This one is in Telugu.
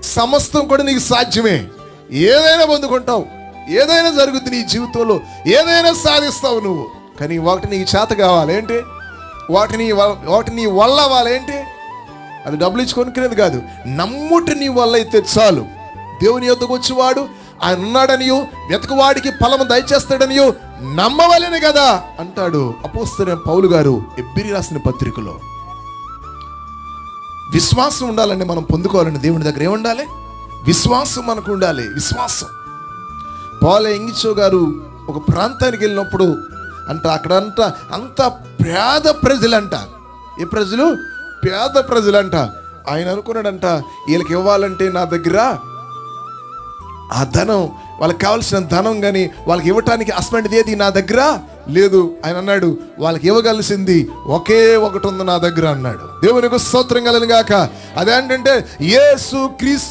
సమస్తం కూడా నీకు సాధ్యమే. ఏదైనా పొందుకుంటావు, ఏదైనా జరుగుద్ది నీ జీవితంలో, ఏదైనా సాధిస్తావు నువ్వు. కానీ ఒకటి నీకు చేత కావాలి ఏంటి, వాటి నీ వల్ల అవ్వాలేంటి. అది డబ్బులు ఇచ్చి కొనుక్కునేది కాదు. నమ్ముటి నీ వల్ల అయితే చాలు. దేవుని యొద్దకు వచ్చేవాడు ఆయన ఉన్నాడనియో, వెతకువాడికి ఫలము దయచేస్తాడనియో నమ్మవలెను కదా అంటాడు అపోస్తలుడైన పౌలు గారు ఎబ్రీ రాసిన పత్రికలో. విశ్వాసం ఉండాలండి. మనం పొందుకోవాలండి దేవుని దగ్గర ఏముండాలి? విశ్వాసం మనకు ఉండాలి. విశ్వాసం. పౌలు ఎంగిచో గారు ఒక ప్రాంతానికి వెళ్ళినప్పుడు అక్కడంట అంత పేద ప్రజలంట. ఏ ప్రజలు? పేద ప్రజలంట. ఆయన అనుకున్నాడంట, వీళ్ళకి ఇవ్వాలంటే నా దగ్గర ఆ ధనం, వాళ్ళకి కావాల్సిన ధనం కానీ వాళ్ళకి ఇవ్వటానికి అసమంటిది ఏది నా దగ్గర లేదు. ఆయన అన్నాడు, వాళ్ళకి ఇవ్వగలిసింది ఒకే ఒకటి ఉంది నా దగ్గర అన్నాడు. దేవునికి స్తోత్రం కలుగును గాక. అదేంటంటే యేసు క్రీస్తు